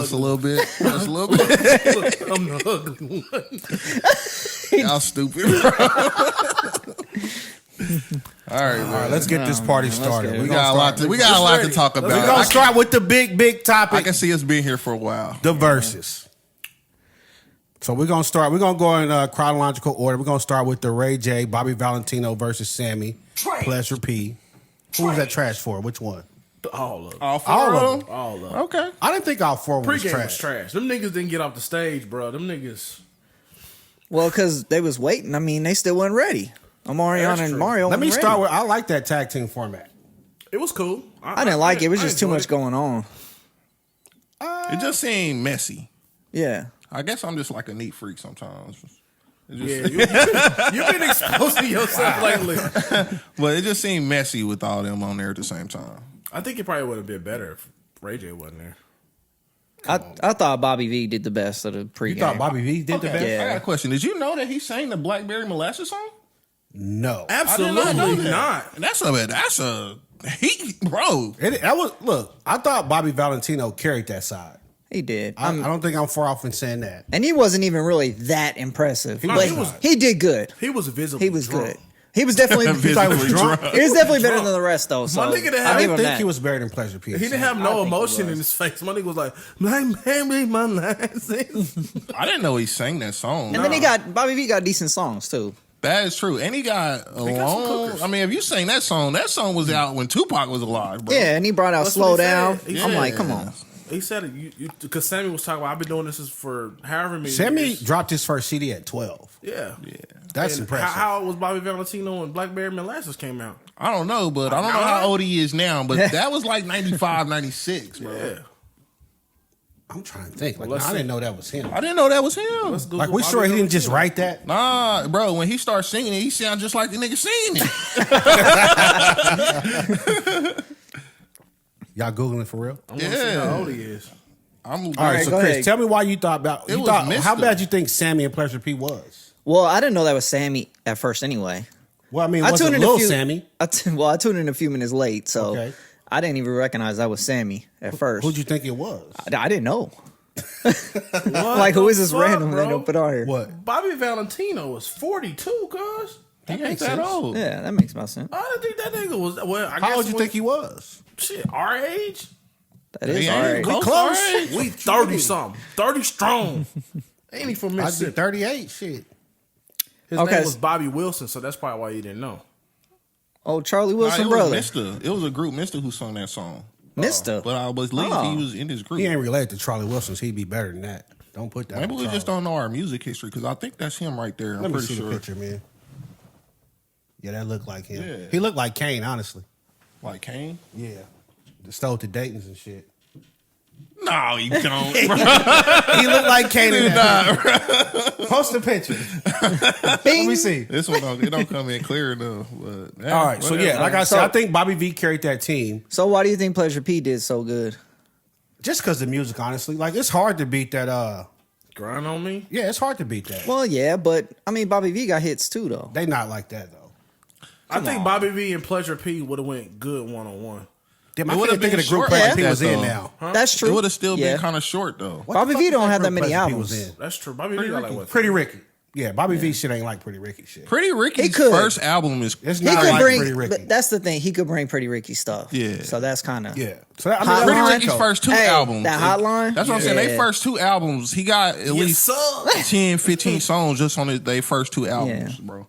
Just a little bit. Just a little bit. I'm the ugly one. Y'all stupid, bro. All right, let's get this party started. We got a lot to talk about. We're gonna start with the big topic. I can see us being here for a while. The Verzuz. So we're gonna start. We're gonna go in chronological order. We're gonna start with the Ray J, Bobby Valentino versus Sammie Pleasure P. Who was that trash for? Which one? All of them. All of them. All of them. Okay. I didn't think all four was Pre-game trash. was trash. Them niggas didn't get off the stage, bro. Them niggas. Well, because they was waiting. I mean, they still weren't ready. Omarion and Mario. Let me wasn't start ready. with. I like that tag team format. It was cool. I didn't like it. It was just too much going on. It just seemed messy. Yeah. I guess I'm just like a neat freak sometimes. Yeah, you've been exposing yourself lately. But it just seemed messy with all them on there at the same time. I think it probably would have been better if Ray J wasn't there. I thought Bobby V did the best of the pregame. You thought Bobby V did the best? Yeah. I got a question. Did you know that he sang the Blackberry Molasses song? No, Absolutely not. That's a he, bro. Look. I thought Bobby Valentino carried that side. He did. I don't think I'm far off in saying that. And he wasn't even really that impressive. But was he did good. He was visibly He was drunk. good. He was definitely Visibly drunk. He was definitely better than the rest, though. So My nigga didn't I'll have- give I him think that. he was better than Pleasure P. He didn't have I no think he emotion was. in his face. My nigga was like, my baby, my license. I didn't know he sang that song. And then Bobby V got decent songs too. That is true. And he got a got some long. cookers. I mean, if you sang that song was out when Tupac was alive, bro. Yeah, and he brought out That's Slow what he Down. said. He I'm said- like, come on. He said it because Sammie was talking about, I've been doing this for however many Sammie years. dropped his first CD at 12. Yeah. That's And impressive. How old was Bobby Valentino when Blackberry Molasses came out? I don't know, but I don't know how old he is now, but that was like 95, 96, bro. Yeah. I'm trying to think. Like, Well, let's I see. didn't know that was him. I didn't know that was him. Let's Google Like, we Bobby sure he didn't just Valentino. write that? Nah, bro, when he starts singing it, he sounds just like the nigga singing it. Y'all Googling for real? I want to see how old he is. I'm All right, so go Chris, ahead. tell me why you thought about It was how Mr. bad you think Sammie and Pleasure P was? Well, I didn't know that was Sammie at first anyway. Well, I mean, I was it tuned in Lil a few. Sammie? I tuned in a few minutes late, so Okay. I didn't even recognize that was Sammie at first. Who'd you think it was? I didn't know. What Like, who the is this fuck, random bro? they don't put on here? What? Bobby Valentino was 42, cuz. He ain't makes that sense. old. Yeah, that makes more sense. I didn't think that nigga was. Well, I How guess old you think he was? Shit, our age? That is Yeah, all right. we close. Right? We 30 something. 30 strong. Ain't he from I Mississippi? said 38. Shit. His Okay. name was Bobby Wilson, so that's probably why you didn't know. Oh, Charlie Nah, Wilson, it was brother. Mister. It was a group Mister who sung that song. Mister. But I believe Oh. he was in this group. He ain't related to Charlie Wilson, so he'd be better than that. Don't put that Maybe on we Charlie. just don't know our music history because I think that's him right there. I'm Let me pretty see sure. the picture, man. Yeah, that looked like him. Yeah. He looked like Kane, honestly. Like Kane? Yeah. The stole to Dayton's and shit. No, you don't. He looked like Kane in that. Post a picture. Let me see. This one don't come in clear enough. But yeah, All right, so whatever. yeah, like I said, So- I think Bobby V carried that team So why do you think Pleasure P did so good? just because the music, honestly. Like, it's hard to beat that. Grind on me? Yeah, it's hard to beat that. Well, yeah, but I mean, Bobby V got hits too, though. They not like that, though. I think Bobby V and Pleasure P would have went good one-on-one. Damn, It I would've can't think of been the group short Pleasure like P that, was in though. now. That's true. It would have still Yeah. been kind of short though. What Bobby the V fuck don't was have that group many Pleasure P albums. was in? That's true. Bobby V got like what? Pretty Ricky. Yeah, Bobby V shit ain't like Pretty Ricky shit. Pretty Ricky's could. first album is It's He not could like bring, Pretty Ricky. but that's the thing. He could bring Pretty Ricky stuff. Yeah. So that's kind of Yeah. So that, I Hotline? mean, Pretty that was Ricky's Rico. first two Hey, albums. that Hotline? That's what I'm saying. Yeah. They first two albums, he got at least sir. 10, 15 songs just on their first two albums, Yeah. bro.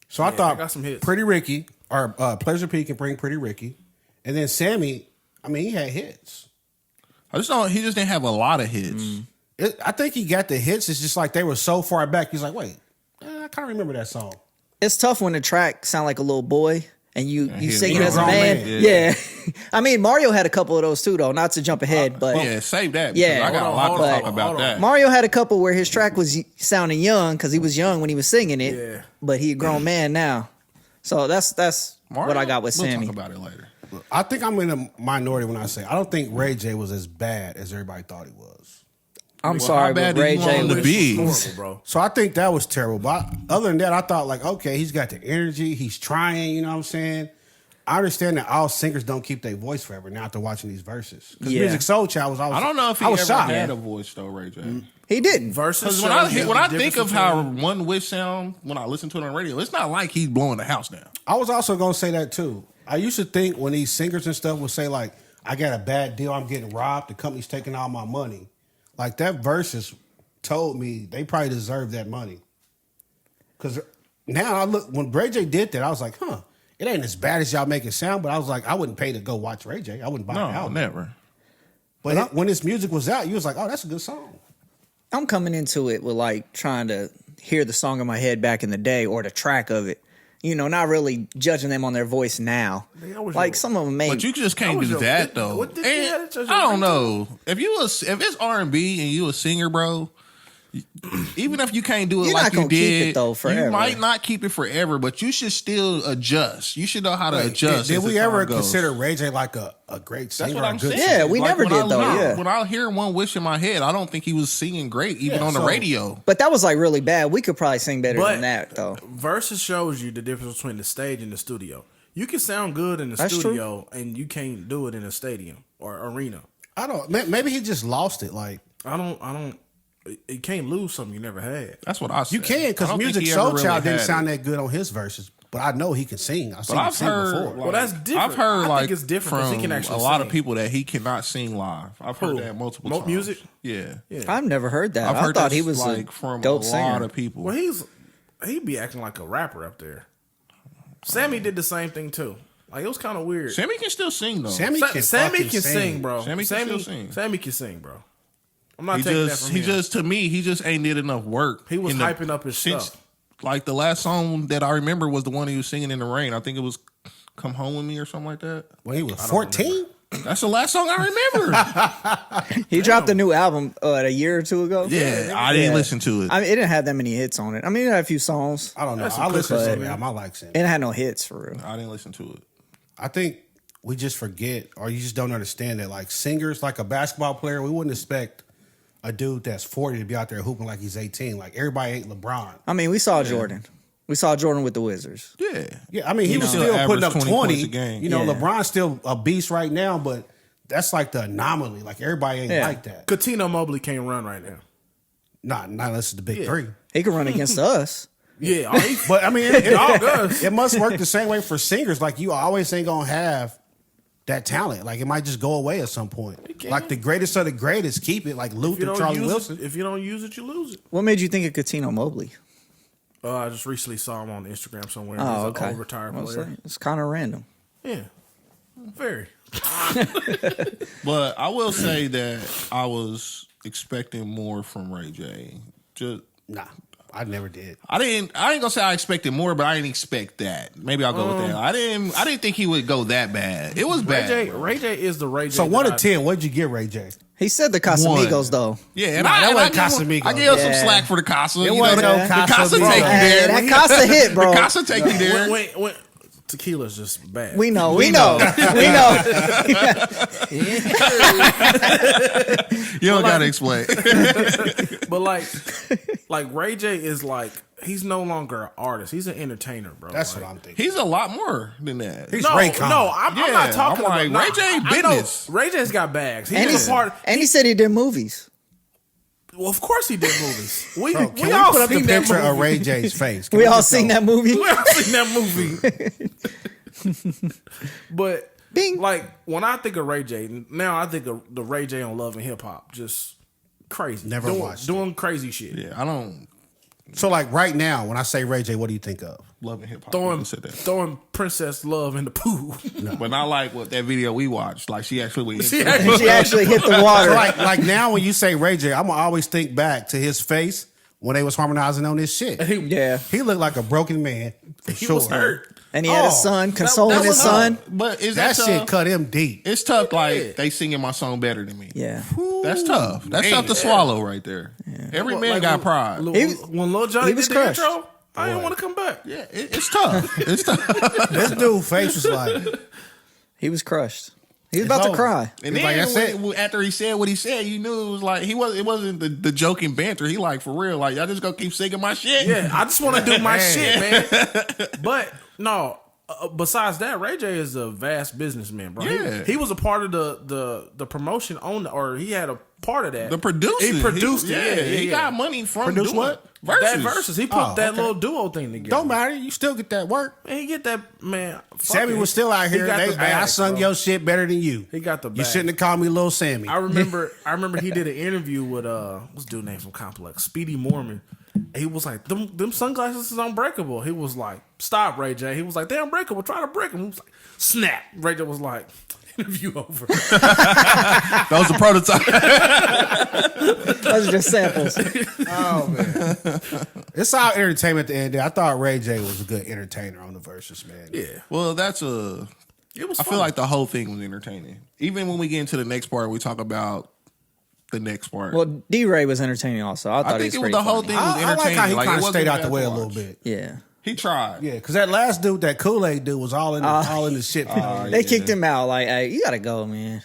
So I they thought got some hits. Pretty Ricky or Pleasure P can bring Pretty Ricky, and then Sammie. I mean, he had hits. He just didn't have a lot of hits. I think he got the hits. It's just like they were so far back. He's like, wait, I can't remember that song. it's tough when the track sound like a little boy and you sing it he a as a grown man. man. Yeah. I mean, Mario had a couple of those too, though. Not to jump ahead, but Yeah, save that. Yeah. Yeah, I got a lot Hold to on, talk hold about on. that. Mario had a couple where his track was sounding young because he was young when he was singing it. Yeah. But he a grown man now. So that's Mario? what I got with We'll Sammie. talk about it later. I think I'm in a minority when I say I don't think Ray J was as bad as everybody thought he was. I'm Well, sorry, how bad but do Ray you want J him to was be? Horrible, bro. So I think that was terrible. But other than that, I thought like, okay, he's got the energy. He's trying. You know what I'm saying? I understand that all singers don't keep their voice forever. Now after watching these verses, because Yeah. Music Soul Child was always. I don't know if he I was ever shocked. had a voice though, Ray J. He didn't. Versus Because when I think of how One Wish sound when I listen to it on the radio, it's not like he's blowing the house down. I was also gonna say that too. I used to think when these singers and stuff would say like, "I got a bad deal, I'm getting robbed, the company's taking all my money," like that verses told me they probably deserve that money. Because now I look when Ray J did that, I was like, "Huh, it ain't as bad as y'all make it sound." But I was like, I wouldn't pay to go watch Ray J. I wouldn't buy No, the album. never. But when this music was out, you was like, "Oh, that's a good song." I'm coming into it with like trying to hear the song in my head back in the day or the track of it. You know, not really judging them on their voice now. Like some of them may. But you just can't do that though. what did And you have to judge I your don't know if it's R&B and you a singer, bro. Even if you can't do it You're like not you gonna keep did, it, though, forever. you might not keep it forever, but you should still adjust. You should know how to Wait, adjust. Did as we the ever time goes. consider Ray J like a great singer? That's what or a I'm good saying. singer? Yeah, we never when did, though, yeah. When I hear One Wish in my head, I don't think he was singing great, even Yeah, on the so- radio. But that was like really bad. We could probably sing better But than that, though. Versus shows you the difference between the stage and the studio. You can sound good in the That's studio, and you can't do it in a stadium or arena. I don't. Maybe he just lost it. Like I don't. You can't lose something you never had. That's what I said. you can I because don't think Music he Soul ever really Child didn't had sound it. that good on his verses, but I know he can sing. I've seen him I've sing heard, before. like, Well, that's different. I've heard I think like it's different 'cause from he can actually a lot of sing. people that he cannot sing live. I've heard Who? that multiple Mo- times. music? Yeah. I've never heard that. I've I heard thought that he was like a from dope a singer. lot of people. Well, he'd be acting like a rapper up there. Sammie did the same thing too. Like it was kind of weird. Sammie can still sing though. Sammy can Sammy fucking can sing, bro. Sammy can still sing. Sammy can sing, bro. I'm not He taking just that from he him. just to me he just ain't did enough work. He was in the- hyping up his since- stuff. Like the last song that I remember was the one he was singing in the rain. I think it was "Come Home with Me" or something like that. When he was 14. That's the last song I remember. He dropped a new album a year or two ago. Yeah, I didn't Yeah. listen to it. I mean, it didn't have that many hits on it. I mean, it had a few songs. I don't know. That's I a listen to good some song, album. I like Sammy. It had no hits for real. I didn't listen to it. I think we just forget, or you just don't understand that. Like singers, like a basketball player, we wouldn't expect a dude that's 40 to be out there hooping like he's 18. Like everybody ain't LeBron. I mean, we saw Jordan. We saw Jordan with the Wizards. Yeah, Yeah, I mean, he You was know, still putting average up 20 20. points a game. You know, Yeah. LeBron's still a beast right now, but that's like the anomaly. Like everybody ain't Yeah. like that. Coutinho Mobley can't run right now. Not unless it's the big three. He could run against us. Yeah, But I mean, it all does. It must work the same way for singers. Like you always ain't gonna have that talent. Like it might just go away at some point. can. Like the greatest of the greatest keep it. Like If you Luther, don't Charlie use Wilson. it, if you don't use it, you lose it. What made you think of Coutinho Mobley? I just recently saw him on Instagram somewhere. Oh, He's okay. an old retired Well, player. it's kind of random. Yeah, very. but I will say that I was expecting more from Ray J. Just Nah, I never did. I ain't gonna say I expected more, but I didn't expect that. Maybe I'll go with that. I didn't think he would go that bad. It was bad. Ray J is the Ray J. So 1 that to 10, what'd you get, Ray J? He said the Casamigos, though. Yeah, and Nah, that I wasn't give Casamigos. I give him some Yeah. slack for the Casa. It You wasn't know, no the Casa Casamigos. take you Hey, there. that Casa hit, bro. The Casa take you there. when tequila's just bad. We know. We know. We know. You don't gotta explain. But like Ray J is like he's no longer an artist. He's an entertainer, bro. That's Like, what I'm thinking. He's a lot more than that. He's No, Raycon. no, I'm Yeah, not talking I'm like, about Ray J I know business. Ray J's got bags. He's And, just a part. and he said he did movies. Well, of course he did movies. We Bro, can we all put up the seen that picture movie. of Ray J's face? Can We all just seen go? that movie. We all seen that movie. But Bing. like when I think of Ray J, now I think of the Ray J on Love and Hip Hop, just crazy. Never watched it. doing crazy shit. Yeah, I don't So like right now, when I say Ray J, what do you think of? love and hip hop. Throwing Princess Love in the pool. But not like what that video we watched. Like she actually She She actually hit the water. So like now when you say Ray J, I'm gonna always think back to his face when they was harmonizing on this shit. Yeah. He looked like a broken man. For He sure. was hurt. And he had his Oh, son consoling his son. But is That that shit tough? cut him deep. It's tough. Like they singing my song better than me. Yeah. That's tough. That's tough to swallow right there. Every man Like, got pride. When Lil Johnny he was did the crushed. intro, I didn't want to come back. Yeah, it's tough. It's tough. This dude face was like, He was crushed. He was about to over. cry. And He's then like, that's after he said what he said, you knew it was like it wasn't the joking banter. He like for real. Like y'all just gonna keep singing my shit. Yeah, I just want to do my shit, man. But no, besides that, Ray J is a vast businessman, bro. Yeah. He was a part of the promotion or he had a part of that. The producer. He produced it. He got money from Produce doing what? That Verzuz. He put that okay. little duo thing together. Don't matter. You still get that work. Man, he get that, man. fuck Sammy it. was still out He here. got the I bag, sung bro. your shit better than you. He got the You bag. shouldn't have called me Lil Sammy. I remember he did an interview with what's dude name from Complex, Speedy Mormon. He was like, them sunglasses is unbreakable. He was like, stop, Ray J. He was like, they're unbreakable. Try to break them. He was like, snap. Ray J was like, interview over. That was a prototype. Those are just samples. Oh man, it's all entertainment at the end. Of the day. I thought Ray J was a good entertainer on the Verzuz, man. Yeah, Well, it was. I feel like the whole thing was entertaining. Even when we get into the next part, we talk about the next part. Well, D-Ray was entertaining also. I thought I think he it was was pretty the whole funny. thing was I like entertaining. how he it kind of wasn't stayed out bad the way to a little watch. bit. Yeah. He tried. Yeah, because that last dude, that Kool-Aid dude, was all in the shit. They kicked him out. Like, hey, you gotta go, man.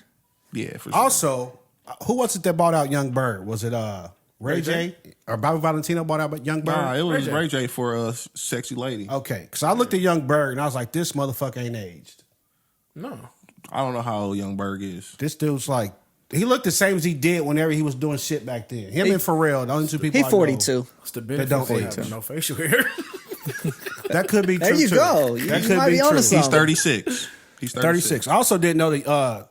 Yeah, for sure. Also, who was it that bought out Young Bird? Was it Ray J or Bobby Valentino bought out Young Bird? Nah, it was Ray J. Ray J for a sexy lady. Okay, because I looked at Young Bird and I was like, this motherfucker ain't aged. No. I don't know how old Young Berg is. This dude's like, he looked the same as he did whenever he was doing shit back then. Him and Pharrell, the only two people He I know. 42. It's the benefit don't of age. having no facial hair. That could be true. There you too. go. That You could might be be onto true. something. He's 36. He's 36. I also didn't know that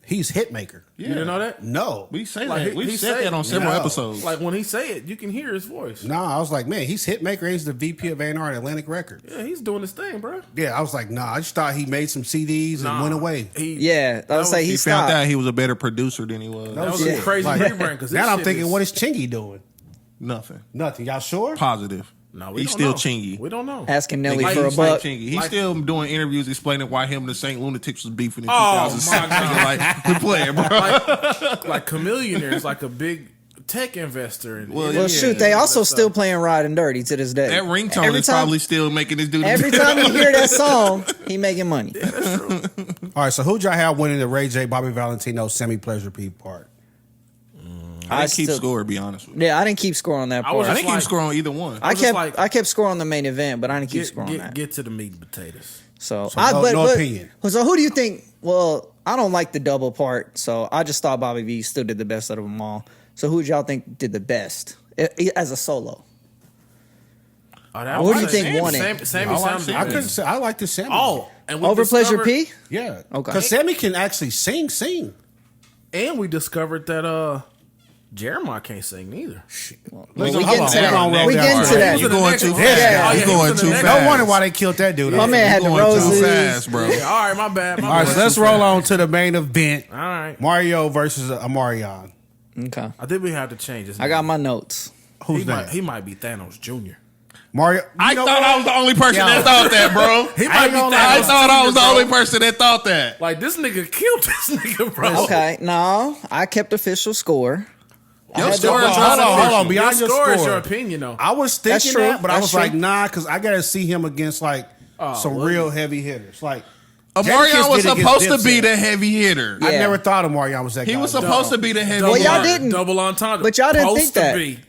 he's Hitmaker. You didn't know that? No. We say Like, that. We've he said say- that on several No. episodes. Like when he say it, you can hear his voice. No, I was like, man, he's Hitmaker. He's the VP of A&R at Atlantic Records. Yeah, he's doing his thing, bro. Yeah, I was like, nah, I just thought he made some CDs and went away. Yeah, I was say he he found stopped. out he was a better producer than he was. That was Yeah. a crazy Like, rebrand. Because Now I'm thinking, what is Chingy doing? Nothing. Nothing. Y'all sure? Positive. No, we He's don't still know. Chingy. We don't know. Asking Nelly Like, for a he's like buck. Chingy. He's Like- still doing interviews explaining why him and the St. Lunatics was beefing in Oh, 2006. my God. Like, we playing, bro. Like Chameleonaire is like a big tech investor. And Well, Well, yeah, shoot, they also that's, still playing Riding Dirty to this day. That ringtone Every is time- probably still making this dude. Every time you hear that song, he making money. All right, so who'd y'all have winning the Ray J, Bobby Valentino, Sammie Pleasure P part? I didn't keep score, to be honest with you. Yeah, I didn't keep score on that I was part. I didn't keep score on either one. I was kept just like- I kept score on the main event, but I didn't keep score on that. Get to the meat and potatoes. So, no opinion. So who do you think? Well, I don't like the double part, so I just thought Bobby V still did the best out of them all. So who do y'all think did the best as a solo? Oh, What do you think won it? Sammy I like sounded Sammy. I good. couldn't say. I like the Sammy. Oh, and we Over Pleasure discovered- P? yeah. Okay. Because Sammy can actually sing. And we discovered that Jeremiah can't sing neither. We hold get on, into that. hold on, We roll get down. into that. You're going too Yeah. fast. Yeah. You're going too No fast. No wonder why they killed that dude. My off. man had the You're going too roses. fast, bro. Yeah, all right, my bad. All right, so let's roll on to the main event. All right. Mario versus Omarion. Okay. I think we have to change this. I got my notes. Who's he that? might, he might be Thanos Jr. Mario. I you know thought what? I was the only person Yo. that thought that, bro. He might be Thanos. I thought I was the Jr., only bro. person that thought that. Like this nigga killed this nigga, bro. Okay, no, I kept official score. Your had score to- is hold on. Your Beyond your score is score. your opinion, though. I was That's thinking true. that, but I That's was true. like, nah, because I got to see him against like some well, real heavy hitters. Like Omarion was did it supposed to against be Dipset. the heavy hitter. I Yeah. never thought Omarion was that guy. He was supposed to be the heavy Double hitter. y'all on- didn't. double entendre. But y'all didn't Supposed think that. to be.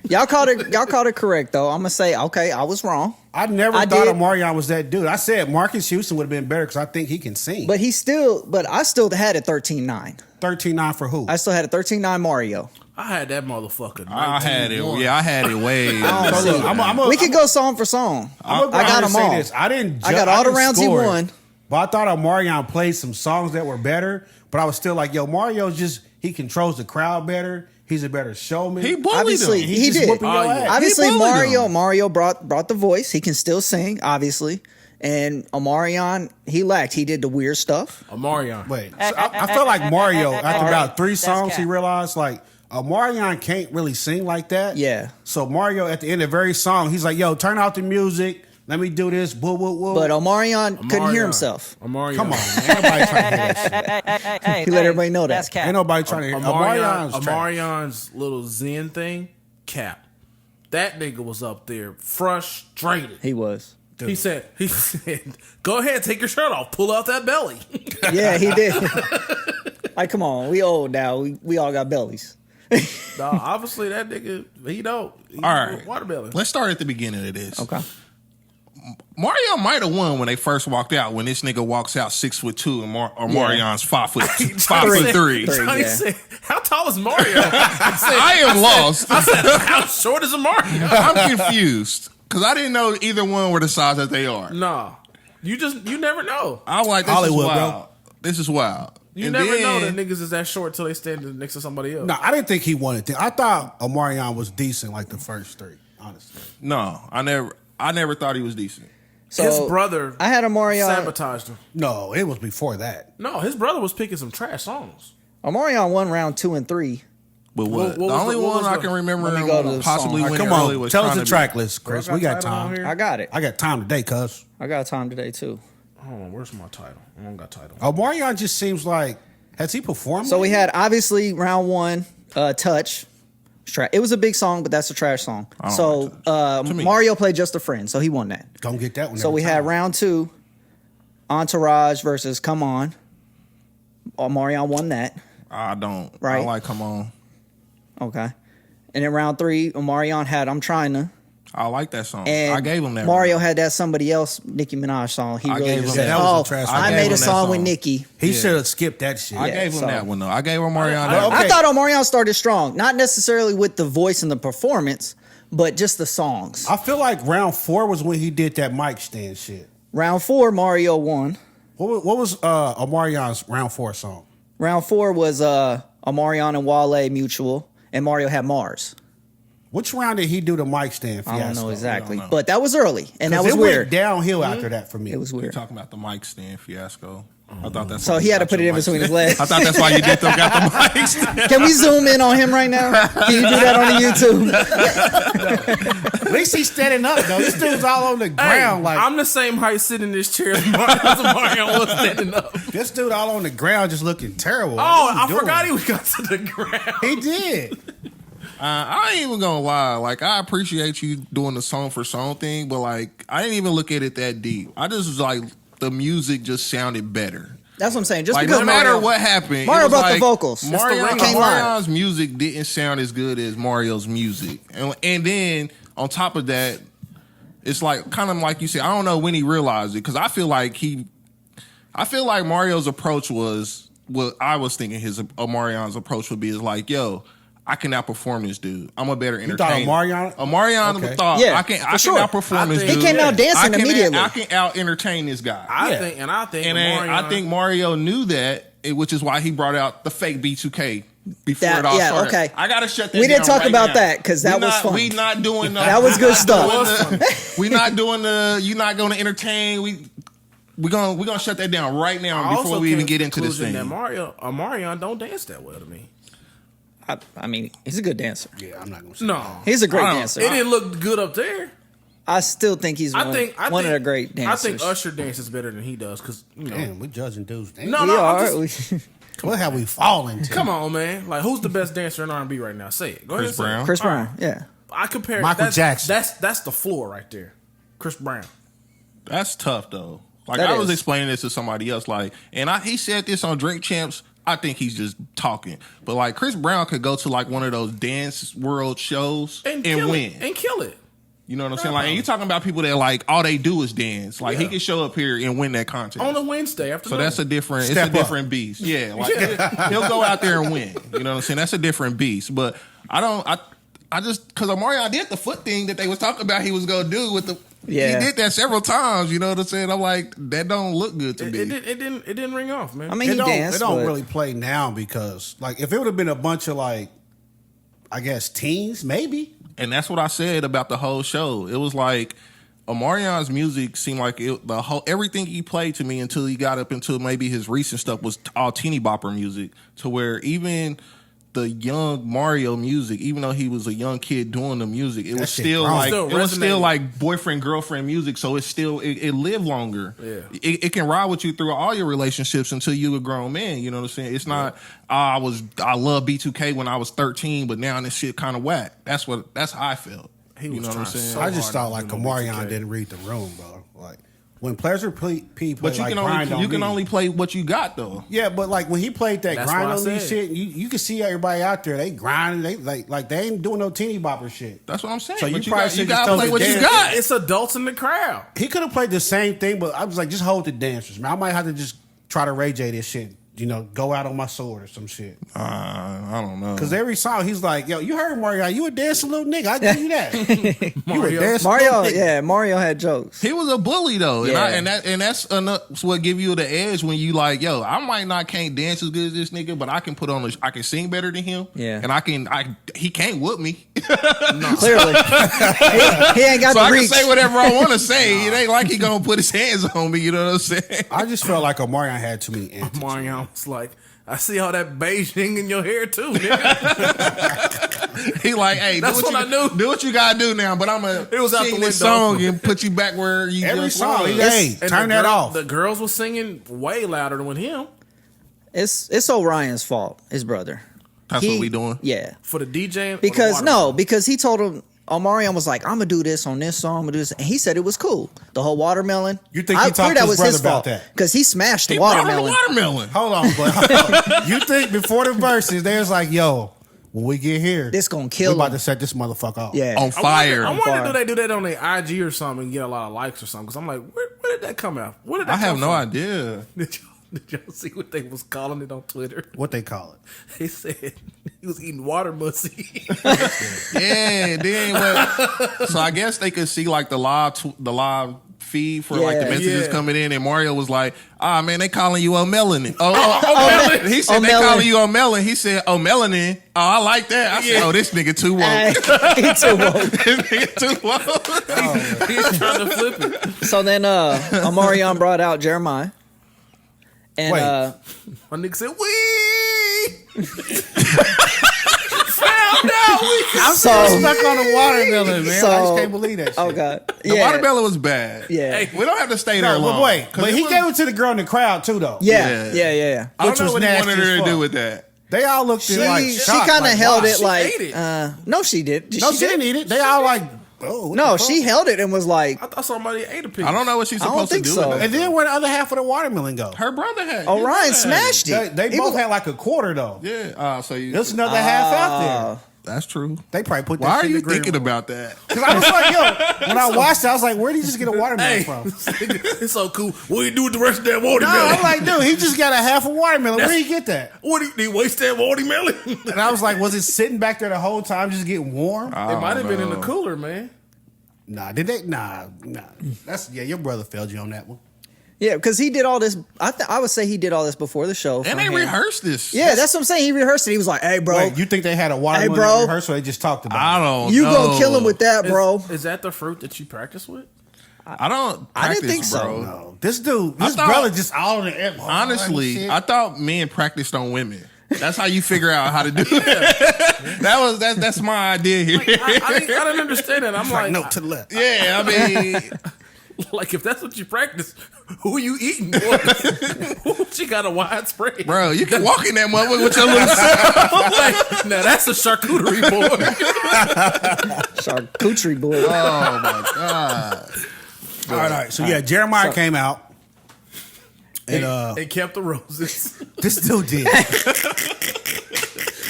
Y'all caught it correct though. I'm gonna say okay, I was wrong. I never I thought did. Omarion was that dude. I said Marcus Houston would have been better because I think he can sing. But I still had it 13-9. 13-9 for who? I still had a 13-9 Mario. I had that motherfucker. I had it. 19-1. Yeah, I had it way. So look, We could go song for song. I got them all. I didn't. I got all the didn't rounds he score it, won. But I thought Omarion played some songs that were better. But I was still like, yo, Mario's just he controls the crowd better. He's a better showman. He bullied Obviously, him. He he just did. whooping your Oh, yeah. ass. Obviously, He bullied him. Mario brought the voice. He can still sing, obviously. And Omarion, he lacked. He did the weird stuff. Omarion. Wait, so I felt like Mario after about 3 That's songs, he cap. realized like Omarion can't really sing like that. Yeah. So Mario at the end of every song, he's like, "Yo, turn out the music. Let me do this." Woo woo woo. But Omarion couldn't hear Omarion. himself. Omarion. Come on, man. Everybody trying to hear that shit. Hey, He let everybody know that. That's cap. Ain't nobody trying to hear. Omarion's trash. Omarion's little Zen thing, cap. That nigga was up there frustrated. He was. He said, "Go ahead, take your shirt off, pull out that belly." Yeah, he did. Like, come on. We old now. We all got bellies. No, obviously that nigga, he don't. He All right. water belly. Let's start at the beginning of this. Okay. Mario might have won when they first walked out. When this nigga walks out 6'2" and Marion's 5'3". Johnny yeah. said, "How tall is Mario?" I am lost. I said, "How short is Mario?" I'm confused because I didn't know either one were the size that they are. Nah, you never know. I'm like, this Hollywood, is bro. wild. This is wild. You And never know then- that niggas is that short till they stand next to somebody else. No, I didn't think he wanted to. I thought Omarion was decent like the first three, honestly. No, I never thought he was decent. So his brother, I had Omarion. sabotaged him. No, it was before that. No, his brother was picking some trash songs. Omarion won round 2 and 3. But What the was only the- what one was I the- can remember Let me go to the possibly song. winning Come early on, was tell us trying the to track list, Chris. Bro, I We got got title on time. here. I got it. I got time today, cuz. I got time today too. Hold on, where's my title? I don't got title. Omarion just seems like, has he performed? So we lately? had obviously round 1, Touch. It was a big song, but that's a trash song. don't So To me. Mario played Just a Friend, so he won that. Don't get that one. So every we had time. round 2, Entourage versus Come On. Omarion won that. I don't. Right. I like Come On. Okay. And in round 3, Omarion had I'm Trying To. I like that song. And I gave him that. Mario had that somebody else, Nicki Minaj song. He I really gave just him said, that. That was a "Oh, trash song. I I gave made him a that song with song. Nicki." He should have skipped that shit. I Yeah, gave him so- that one though. I gave Omarion I- that. Okay. I thought Omarion started strong, not necessarily with the voice and the performance, but just the songs. I feel like round 4 was when he did that mic stand shit. Round 4, Mario won. What was Omarion's round 4 song? Round 4 was Omarion and Wale Mutual, and Mario had Mars. Which round did he do the mic stand fiasco? I don't know exactly, know. but that was early, and that 'Cause was it weird. went downhill after that for me. It was You're weird. talking about the mic stand fiasco. I thought that's So why he you had to got put it your in mic between his stand. legs. I thought that's why you got the mic stand. Can we zoom in on him right now? Can you do that on the YouTube? At least he's standing up though. This dude's all on the ground. Like I'm the same height sitting in this chair as Mario was standing up. this dude all on the ground, just looking terrible. Oh, What I he doing? forgot he got to the ground. He did. I ain't even gonna lie. Like, I appreciate you doing the song for song thing, but like, I didn't even look at it that deep. I just was like, the music just sounded better. That's what I'm saying. Just Like, because no matter Mario, what happened, Mario it was brought the like vocals. It's the Mario, ring. Can't lie. Marion's music didn't sound as good as Mario's music, and then on top of that, it's like kind of like you said. I don't know when he realized it because I feel like Mario's approach was what I was thinking. Marion's approach would be is like, yo, I can outperform this dude. I'm a better thought entertainer. Omarion? Omarion Okay. thought Yeah, I can for sure. outperform this I dude. think- He came out dancing immediately. I can out entertain this guy. I think And Omarion, I think Mario knew that, which is why he brought out the fake B2K before That- it all yeah, started. okay. I gotta shut that We didn't down talk right about now. that, 'cause that was fun. We not doing no, That was good stuff. We not doing the. You're not going to entertain. We're gonna shut that down right now I before also we came even to get the into this conclusion thing. that Omarion don't dance that well to me. I mean, he's a good dancer. Yeah, I'm not gonna say. No, He's a great I don't- dancer. it didn't look good up there. I still think he's one of the great dancers. I think Usher dances better than he does because you know. Damn, we judging dudes. Damn. No, we no, I'm are. just- What have we fallen to? come on, man. Like, who's the best dancer in R&B right now? Say it. Go ahead. Chris and say Brown. it. Chris All Brown, right. yeah. I compare Michael that's, Jackson. That's the floor right there. Chris Brown. That's tough though. Like That I was is. explaining this to somebody else. Like, and he said this on Drink Champs. I think he's just talking. But like Chris Brown could go to like one of those dance world shows and kill win. it. And kill it. You know what I'm saying? Like, and you're talking about people that like all they do is dance. Like he Yeah. can show up here and win that contest. On a Wednesday afternoon. So that's a different. Step it's up. a different beast. Yeah, like he'll go out there and win. You know what I'm saying? That's a different beast. But I just because Omarion did the foot thing that they was talking about he was gonna do with the. Yeah. He did that several times. You know what I'm saying? I'm like, that don't look good to It me. didn't ring off, man. I mean, It he don't, danced. it don't but really play now because, like, if it would have been a bunch of, like, I guess, teens, maybe. And that's what I said about the whole show. It was like Omarion's music seemed like everything he played to me until he got up into maybe his recent stuff was all teeny bopper music, to where even the young Mario music, even though he was a young kid doing the music, it was shit still grown. like Still it was still resonated. like boyfriend girlfriend music. So it lived longer. Yeah. It can ride with you through all your relationships until you a grown man. You know what I'm saying? It's not I love B2K when I was 13, but now this shit kind of whack. That's how I felt. He You was know what I'm trying saying? so I just hard thought, like, to do no Omarion B2K. didn't read the room, bro. Like, when Pleasure P played But you like can Grind only on Me, only play what you got though. yeah, but like when he played that That's Grind what I on Me said. shit, you can see everybody out there, they grinding, they like they ain't doing no teeny bopper shit. That's what I'm saying. So you But probably you should gotta just play throw what the you dance- got. It's adults in the crowd. He could have played the same thing, but I was like, just hold the dancers, man. I might have to just try to Ray J this shit. You know, go out on my sword or some shit. I don't know. Because every song he's like, yo, you heard Mario, you a dancing little nigga. I give you that. You a dancing Mario, little nigga. yeah, Mario had jokes. He was a bully though, Yeah. and that's enough what give you the edge when you like, yo, I might not can't dance as good as this nigga, but I can put on I can sing better than him. Yeah. and he can't whoop me, Clearly, he ain't got so the I can reach. say whatever I want to say. It ain't like he gonna put his hands on me. You know what I'm saying? I just felt like Omarion had too many antics. Omarion was like, I see all that Beijing in your hair too, nigga. He like, hey, That's what I knew. Do what you gotta do now, but I'm gonna It was out sing the this window. song and put you back where you Every just song, was. he- hey, And turn the that girl- off. The girls were singing way louder than with him. It's Orion's fault, his brother. That's what we doing. Yeah, For the DJ. because he told him. Omarion was like, I'm gonna do this on this song, I'm gonna do this, and he said it was cool. The whole watermelon. You think he talked to his brother about that? Because he smashed the He brought him watermelon. the watermelon. Hold on, but you think before the verses, they was like, yo, when we get here, This gonna we kill about him. to set this motherfucker off. Yeah, On fire. I wonder fire. do they do that on their IG or something and get a lot of likes or something? Because I'm like, where did that come out? Where did that I have come no from? idea. Did y'all see what they was calling it on Twitter? What they call it? They said he was eating water mussy. Yeah, then what? So I guess they could see like the live feed for like the Yeah. messages Yeah. coming in, and Mario was like, "Ah, man, they calling you on melanin." Oh, he said they Melanin. calling you on melanin. He said, "Oh, melanin. Oh, I like that." I said, "Oh, this nigga too woke. Hey, he too woke. This nigga too woke." He's trying to flip it. So then Omarion brought out Jeremiah. And Wait. My nigga said, "We found out." I'm So- so stuck on the watermelon, man. I So- just can't believe that shit. oh god, The watermelon was bad. Yeah. Hey, We don't have to stay there No, long. but wait, 'Cause but it he was- gave it to the girl in the crowd too, though. Yeah. I don't which know was what he nasty wanted her as to do fuck. with that. They all looked She like she shocked, kind of like, held wow. it she like ate it. no, she did. No, she didn't eat it. They all like, oh, what No, the fuck? she held it and was like, I thought somebody ate a piece. I don't know what she's I don't supposed to think do so. with that. And then where the other half of the watermelon go? Her brother had. Orion his brother had smashed They, it. they He both was- had like a quarter though. Yeah. So you. There's another half out there. That's true. They probably put that Why are shit in you the green thinking room. about that? Because I was like, yo, when I watched it, I was like, where did he just get a watermelon Hey, from? it's so cool. What do you do with the rest of that No, watermelon? I'm like, dude, he just got a half a watermelon. Where did he get that? What do you waste that watermelon? And I was like, was it sitting back there the whole time just getting warm? It might have been in the cooler, man. Nah, did they? Nah. That's your brother failed you on that one. yeah, because he did all this. I would say he did all this before the show. And for they him. rehearsed this. Yeah, that's what I'm saying. He rehearsed it. He was like, "Hey, bro, Wait, you think they had a watermelon Hey, bro. rehearsal? Or they just talked about I it? don't. you know. gonna kill him with that, bro?" Is that the fruit that you practice with? I don't. I didn't practice, think so. bro. No, this dude, I his thought- brother, just all in the Honestly, I thought men practiced on women. That's how you figure out how to do it. That's my idea here. I didn't understand that. I'm like, no to the left. Yeah, I mean, like if that's what you practice, who you eating? Boy? She got a widespread. bro, you can walk in that motherfucker with your little self. Like, now that's a charcuterie board. Charcooterie boy. Oh my god. All right. So yeah, Jeremiah came out, and It kept the roses. this dude did.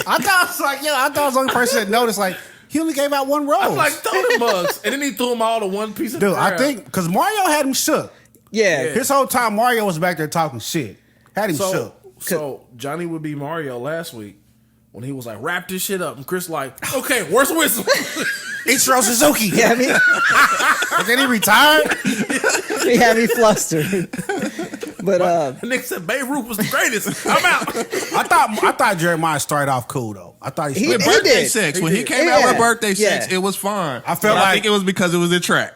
I thought it was like, I thought I was the only person that noticed. Like, he only gave out one rose. I'm like, throw the mugs. And then he threw them all to one piece of dude, the I crowd. think because Mario had him shook. Yeah, His whole time, Mario was back there talking shit. Had him shook. So Johnny would be Mario last week when he was like, wrap this shit up. And Chris like, okay, where's the whistle? Ichiro Suzuki. he had me, And then he retired. he had me flustered. But And Nick said, Babe Ruth was the greatest. I'm out. I thought Jeremiah started off cool though. I thought he He started. did. Birthday sex. When he came out with birthday sex, Yeah. it was fine. I felt But I like- think it was because it was a track.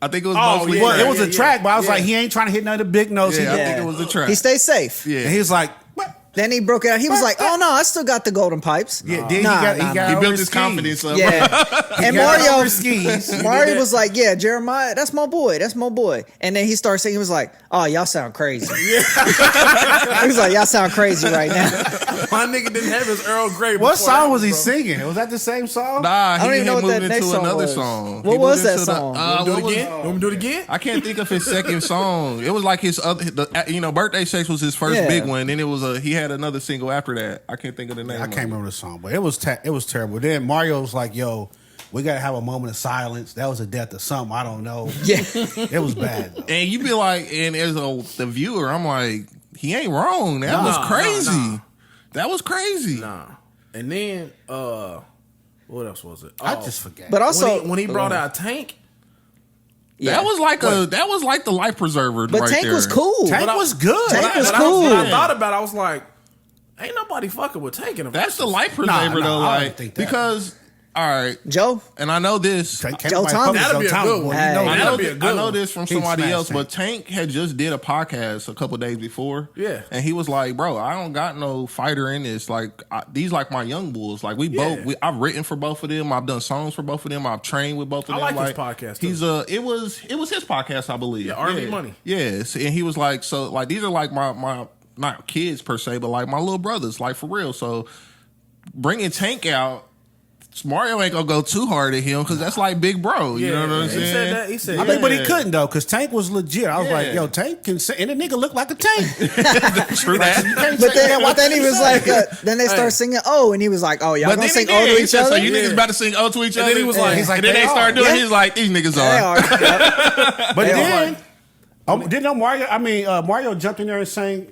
I think it was Oh, mostly. yeah. Well, track. it was a track, but I was yeah. like, he ain't trying to hit none of the big notes. Yeah, I He- think it was a track. he stayed safe. Yeah. And he's like, what? Then he broke it out. He was like, "Oh no, I still got the golden pipes." Yeah, then he He built his confidence up. Yeah, and Mario Mario, Mario was like, "Yeah, Jeremiah, that's my boy, that's my boy." And then he started singing. He was like, "Oh, y'all sound crazy." He was like, "Y'all sound crazy right now." My nigga didn't have his Earl Grey. What song was he bro. singing? Was that the same song? Nah, I don't he even know had what that moved next into song another was. song. What He was moved that into the- song? You want to do what it was- again? You want me to do it again? I can't think of his second song. It was like his other, Birthday Sex was his first Yeah. big one. Then it was he had another single after that. I can't think of the name. I can't remember the song, but it was terrible. Then Mario was like, "Yo, we gotta have a moment of silence. That was a death of something. I don't know. Yeah, It was bad. Though. And you be like, and as the viewer, I'm like, he ain't wrong. That was crazy. nah. That was crazy. Nah. And then, what else was it? I Oh, just forget. but also when he brought out Tank. yeah. That was like the life preserver. But right Tank there. was cool. Tank was good. Tank was But cool. when I thought about it, I was like, ain't nobody fucking with Tank in the That's the verses. life preserver Nah, though. I don't Like think that. because all right, Joe, and I know this. Tank Joe nobody Thomas. fuck with That'd be a Joe Thomas, good boy. one. You Hey. know I that. know, That'd be a good I know one. this from He'd somebody smash else, Tank. but Tank had just did a podcast a couple days before. Yeah. And he was like, bro, I don't got no fighter in this. Like, these like my young bulls. Like, I've written for both of them. I've done songs for both of them. I've trained with both of I them. like his podcast, too. He's it was his podcast, I believe. Yeah, R&B Money. Yes. And he was like, so, like, these are like my not kids per se, but like my little brothers, like for real. So, bringing Tank out, Mario ain't gonna go too hard at him because that's like big bro. You know what I'm saying? He said that. He said, I mean, but he Yeah. couldn't though, because Tank was legit. I was Yeah. like, "Yo, Tank can sing," and the nigga looked like a tank. True that. but then he was like, then they started singing "Oh," and he was like, "Oh, y'all gonna sing "Oh" to he each said, other?" So you niggas about to sing "Oh" to each other? then he was like- he's like, and then they they started doing. are. it, He's like, these niggas They are. are. Yep. But They then, didn't Mario jumped in there and sang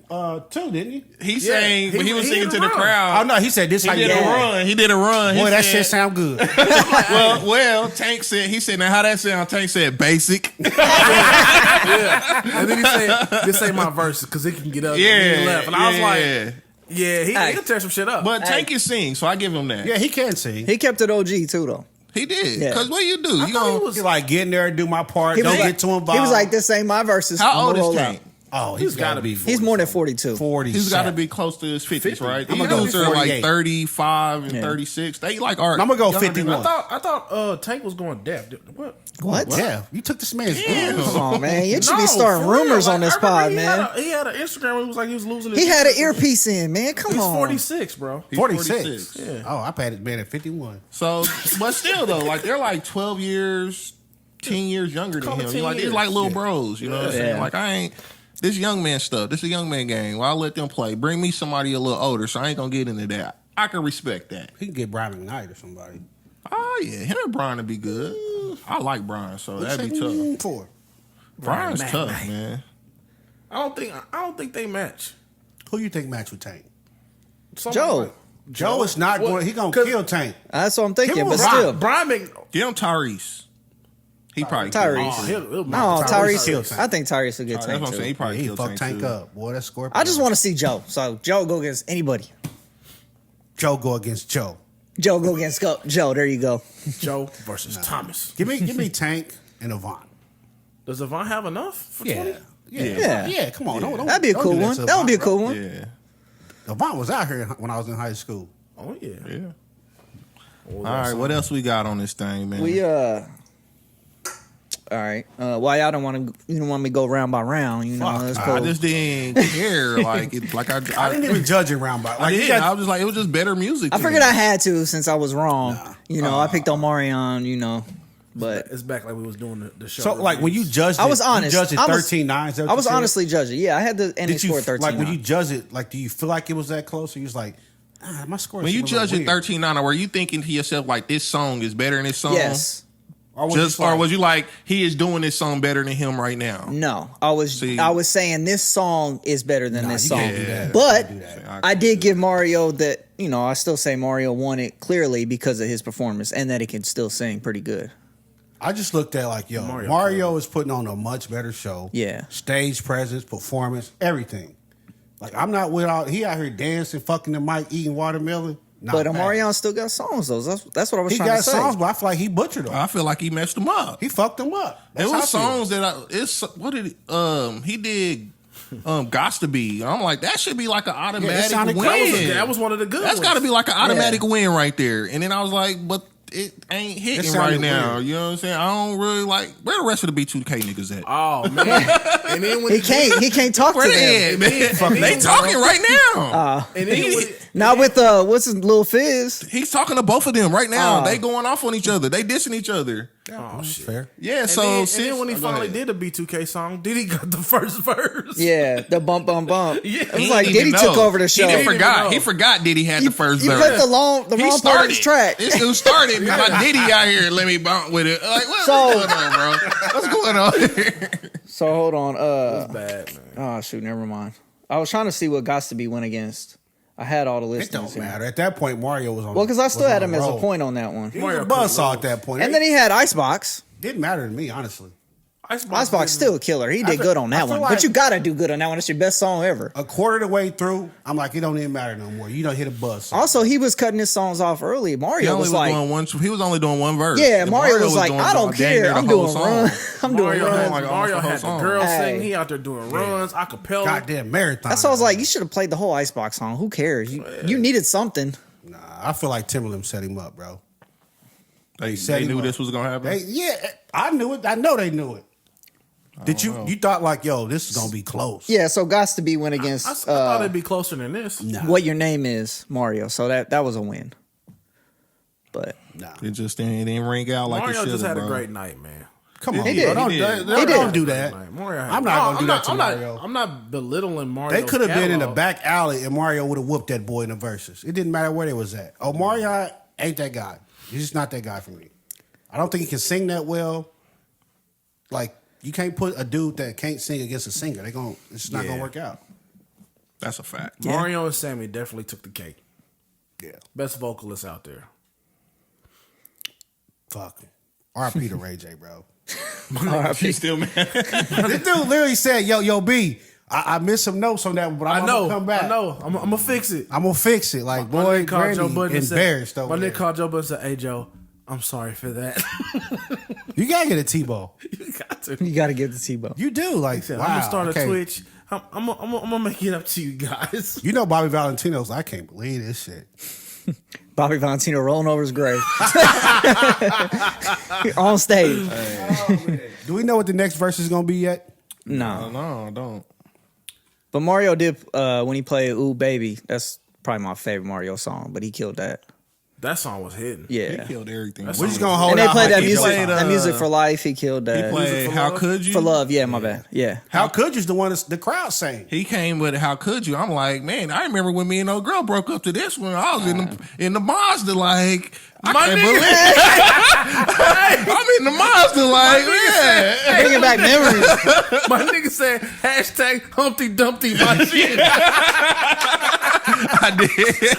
too, didn't he? He sang, but he was he singing did to a the run. crowd. Oh no, he said this. He How you did a do it. run. He did a run. He Boy, that said- shit sound good. well, Tank said. He said, "Now how that sound?" Tank said, "Basic." And then he said, "This ain't my verses because he can get up." and he left, and I was like, "Yeah, he'll tear some shit up." But Tank can sing, so I give him that. Yeah, he can sing. He kept it OG too, though. He did. Yeah. Because what you do? You thought he gonna, was- He like get in there and do my part. He was Don't like- get too involved. He was like, "This ain't my verses." how I'ma old is roll Tank? out. "Oh, he's got to be. He's more than 42. 40. He's got to be close to his 50s, right? I'ma These go dudes are like 48. 35 and Yeah. 36. They like are. I'm gonna go younger than 51. us. I thought Tank was going deaf. What? What? Yeah, you took this man's. Come on, man. You should No, be starting for real. rumors Like, on this I remember pod, he man. He had an Instagram where he was like he was losing his He had an earpiece in, man. Come He's on. 46, bro. He's 46. Yeah. Oh, I've had it man at 51. So, but still though, like they're like 12 years, 10 years younger than Call it him. 10 Like they're years. like little bros. You know what I'm saying? Yeah. Like I ain't. This young man stuff. This is a young man game. Well, I'll let them play. Bring me somebody a little older, so I ain't gonna get into that. I can respect that. He can get Brian McKnight or somebody. Oh yeah, him and Brian would be good. I like Brian, so that'd be tough. For Brian's Brian tough, McKnight. man. I don't think they match. who you think match with Tank? Somebody Joe. like- Joe is not What? going. He gonna 'Cause- kill Tank. That's what I'm thinking, Give him but a rock. still. Brian Get him Tyrese. He probably Tyrese. Oh, he'll No, Tyrese killed Tyrese. Tank. I think Tyrese will get That's what Tank I'm saying. He too. probably He killed fucked Tank too. up. Boy, that Scorpion. I just want to see Joe. So Joe go against anybody. Joe go against Joe. Joe go against Joe. There you go. Joe versus Thomas. Give me Tank and Avant. Does Avant have enough for 20? Yeah. Come on, don't That'd be a don't cool do one. to That would be a Avant, cool bro. one. Yeah, Avant was out here when I was in high school. Oh yeah. yeah. All right, what else we got on this thing, man? We all right. Why y'all don't want to? You don't want me to go round by round? You know, Fuck, that's I cool. just didn't care. Like, I didn't even judge it round by. I Like, you didn't. got- I was just like, it was just better music. I to figured me. I had to since I was wrong. You know, I picked Omarion. You know, but It's back like we was doing the show. so like when you judged, I was honest. You judged it I was- 13-9. I was honestly judging. Yeah, I had the ending Did you score 13. like when you judge it? Like, do you feel like it was that close? Or you was like, my score. When you judge it 13-9, were you thinking to yourself like this song is better than this song? Yes. or was, Just or was you like he is doing this song better than him right now? No, I was See- saying this song is better than this you song. can't do that. But You can't do that. I did give Mario that, you know, I still say Mario won it clearly because of his performance and that he can still sing pretty good. I just looked at like, yo, Mario Mario is putting on a much better show. Yeah. Stage presence, performance, everything. Like, I'm not without. He out here dancing, fucking the mic, eating watermelon. Not But bad. Omarion still got songs though. That's what I was he trying got to say. songs, but I feel like he butchered them. I feel like he messed him up. He fucked them up. There That's how I was feel. songs that it's what did he did Gots to Be. I'm like, that should be like an automatic sounded win. crazy. That was one of the good That's ones. got to be like an automatic win right there. And then I was like, but it ain't hitting sounded right now. weird. You know what I'm saying? I don't really like, where the rest of the B2K niggas at? Oh man! And then when He can't talk to Where them. they at, man? They talking right now. and then Not with what's his Lil Fizz? He's talking to both of them right now. They going off on each other. They dissing each other. oh shit. Fair. Yeah, And, so then, since, and then when he go finally ahead. did the B2K song, Diddy got the first verse. Yeah, the bump. Yeah. It He was like didn't Diddy even took know. over the show. He didn't forgot. even know. He forgot Diddy had the first You verse. put the wrong part of his track. This dude started. Like Diddy out here. Let me bump with it. Like what's going on, bro? What's going on here? So hold on. Bad man. Oh shoot, never mind. I was trying to see what Gots to Be went against. I had all the It listings don't here. matter. At that point, Mario was on. Well, because I still had him as a roll. point on that one. He was a buzzsaw at that point. And then he had Icebox. didn't matter to me, honestly. Icebox still a killer. He did good on I that feel one. like- But you gotta do good on that one. It's your best song ever. A quarter of the way through, I'm like, it don't even matter no more. You don't hit a buzz. Also, he was cutting his songs off early. He Mario only was was like, doing one. He was only doing one verse. yeah, And Mario was like, doing I don't dang near care. the I'm whole doing song. run. I'm doing Mario runs. had, like almost Mario the whole had the song. girl Hey. sing. He out there doing runs, acapella. Goddamn marathon. That's why I was like, you should have played the whole Icebox song. Who cares? You needed something. Nah, I feel like Timberland set him up, bro. They set him knew up. this was gonna happen. Yeah, I knew it. I know they knew it. Did you? You thought like, yo, this is gonna be close? Yeah, so Gots to Be went against I thought it'd be closer than this. Nah, What Your Name Is, Mario. So that was a win. But nah. It just didn't ring out like Mario it should just have, had bro. a great night, man. Come on, He did. bro. He Don't, did. don't, He don't did. do that. Like, Mario had, I'm not gonna do that to I'm Mario. I'm not belittling Mario. They could have been in the back alley and Mario would have whooped that boy in the verses. It didn't matter where they was at. Oh, Mario ain't that guy. He's just not that guy for me. I don't think he can sing that well. Like, you can't put a dude that can't sing against a singer. It's just not gonna work out. That's a fact. Mario and Sammie definitely took the cake. Yeah. Best vocalists out there. Fuck him. RP to Ray J, bro. He's still mad. This dude literally said, yo, B, I missed some notes on that one, but I'm gonna come back. I know. I'm gonna fix it. I'm gonna fix it. Like, My boy, nigga called Joe Granny Budden and embarrassed said, over my there. nigga called Joe Budden and said, "Hey Joe, I'm sorry for that." You gotta get a Tebow. You got to. you got to get the T-Bone. You do. Like, Said, wow, I'm gonna start okay. a Twitch. I'm gonna make it up to you guys. You know Bobby Valentino's, I can't believe this shit. Bobby Valentino rolling over his grave. On stage. Do we know what the next verse is gonna be yet? No. No, I don't. But Mario did, when he played Ooh Baby, that's probably my favorite Mario song, but he killed that. That song was hidden. Yeah. He killed everything. We're just gonna hold And they out played hope that he music, plays. played, that music for life. He killed He that. played for How Love? Could You? For Love, yeah, my bad. Yeah. How could you's the one that's the crowd saying? He came with How Could You? I'm like, man, I remember when me and old girl broke up to this one. I was in the Mazda, like, I My can't nigga- believe I'm in the Mazda, like, yeah. Bringing back memories. My nigga said hashtag Humpty Dumpty my shit. I did.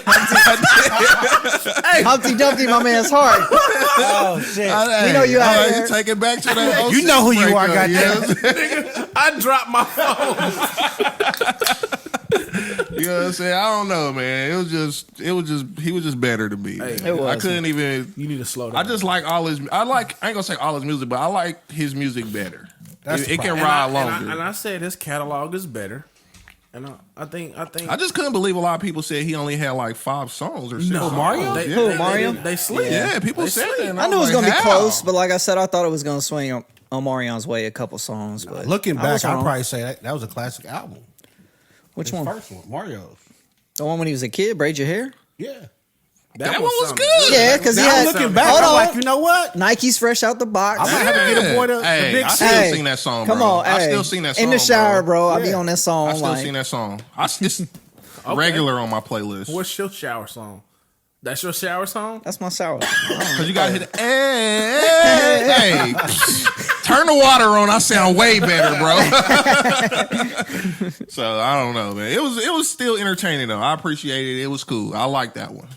Humpty Dumpty, my man's heart. Oh, shit. We know you out You there. take it back to the You know who you are, breakup, goddamn. Nigga, I dropped my phone. You know what I'm saying? I don't know, man. It was just he was just better to me. man. It was. I couldn't even. You need to slow down. I just like all his. I ain't gonna say all his music, but I like his music better. That's It, the it can problem. ride and longer. I said his catalog is better. And I think I just couldn't believe a lot of people said he only had like 5 songs or 6 songs. Mario? They, Who, they, Mario? They sleep. Yeah, people They said sleep. that. and I knew it was like, going to be how? close, but like I said, I thought it was going to swing Omarion's way a couple songs. But Looking I was back, I'd wrong. probably say that was a classic album. Which His one? first one, Mario's. The one when he was a kid, braid your hair? Yeah. That one was sounded good. Yeah, because he Now had. looking back, hold I'm on. like, you know what? Nike's fresh out the box. I might have to get a boy the Hey, big I still Hey, sing that song, Come bro. on, I hey. still sing that song in the shower, bro. I be Yeah. on that song. I still like, sing that song. It's regular on my playlist. What's your shower song? That's your shower song? That's my shower. Because you gotta hit it. Hey, turn the water on. I sound way better, bro. So I don't know, man. It was still entertaining though. I appreciate it. It was cool. I like that one,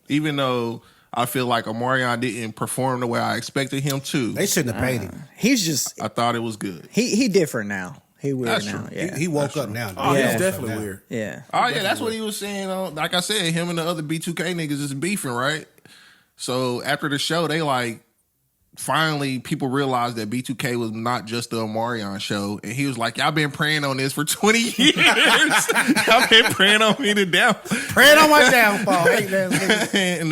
even though I feel like Omarion didn't perform the way I expected him to. They shouldn't have paid him. He's just I thought it was good. he different now. He weird That's now. true. Yeah. He woke up now. Oh, Yeah. he's definitely weird. yeah. Oh yeah, that's what he was saying. Like I said, him and the other B2K niggas is beefing, right? So after the show, they like finally people realized that B2K was not just the Omarion show, and he was like, "Y'all been praying on this for 20 years. Y'all been praying on me to death, Praying on my downfall." Ain't that nigga? and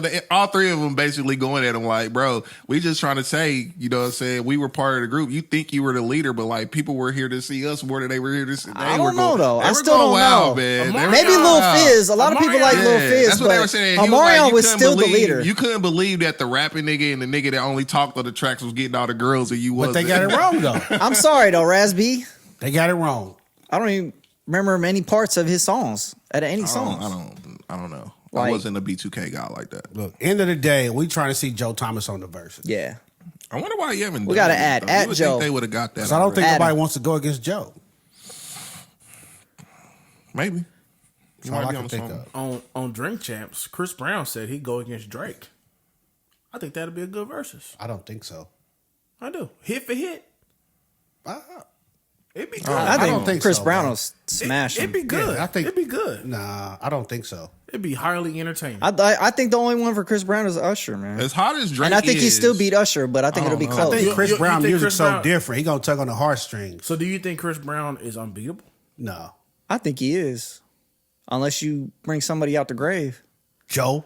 they, all three of them basically going at him like, "Bro, we just trying to say, you know what I'm saying, we were part of the group. You think you were the leader, but like people were here to see us more than they were here to see." I don't know though. I were still going don't wild, know. man. They were Maybe going Lil wild. Fizz. A lot of people like Lil Fizz, That's what but they were saying. He Omarion you was couldn't still the believe- leader. You couldn't believe that the rapping nigga and the nigga that only talked on the tracks was getting all the girls and you But wasn't. they got it wrong though. I'm sorry though, Raz-B. They got it wrong. I don't even remember many parts of his songs. Out of any I songs. don't know. Like- I wasn't a B2K guy like that. Look, end of the day, we trying to see Joe Thomas on the verse. Yeah. I wonder why you haven't. We done gotta it, add though. at You would Joe. think they would have got that. Because I don't think Adam. nobody wants to go against Joe. Maybe. You That's all might I be can on think something. of. On Drink Champs, Chris Brown said he'd go against Drake. I think that'd be a good versus. I don't think so. I do. Hit for hit. It'd be good. I think, don't think Chris so, Brown man. will smash It'd him. be good. Yeah, I think- it'd be good. Nah, I don't think so. It'd be highly entertaining. I think the only one for Chris Brown is Usher, man. As hot as Drake And I think he is, still beat Usher, but I think it'll be don't know. close. I think You- Chris you Brown think music's Chris so Brown- different. He gonna tug on the heartstrings. So do you think Chris Brown is unbeatable? No, I think he is. Unless you bring somebody out the grave. Joe.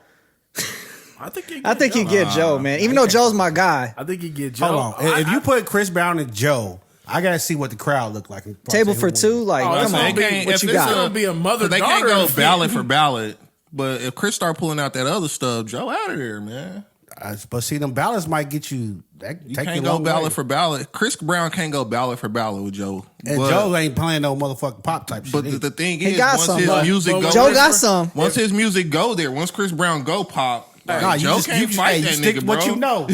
I think he. I think you get Joe, man. Even though Joe's my guy. I think he get Joe. Hold on. If you put Chris Brown and Joe, I gotta see what the crowd look like. Table for two, like, Oh, come that's on. gonna be- if What you it's got? It's gonna be a mother. They can't daughter go fit. ballot for ballot. But if Chris start pulling out that other stuff, Joe out of there, man. But see, them ballots might get you. You Take can't you go long ballot way. for ballot. Chris Brown can't go ballot for ballot with Joe. And But- Joe ain't playing no motherfucking pop type shit. But either. the thing He is, got once some, his but- music go, Joe got some. once his music go there, once Chris Brown go pop, like, Nah, Joe can't fight that stick nigga, to bro. what you know.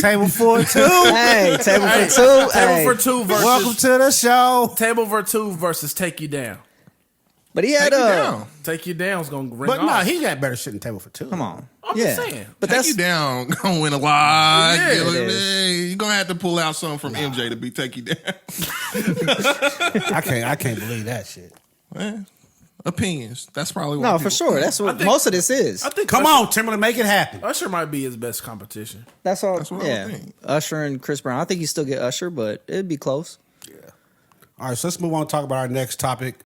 Table for two. Hey, table for two. Table Hey. for two versus Welcome to the show. Table for two versus Take You Down. But he had Take you down. Take You Down's gonna ring But off. nah, he got better shit than table for two. Come on. I'm yeah. just saying. But Take that's you down, gonna win a lot. Yeah, it is. You're gonna have to pull out something from MJ to be take you down. I can't believe that shit. Man, opinions. That's probably what no, people- for sure. That's what think- most of this is. I think Come Usher, on, Timberland, make it happen. Usher might be his best competition. That's all. That's what I yeah, would think. Usher and Chris Brown. I think you still get Usher, but it'd be close. All right, so let's move on and talk about our next topic.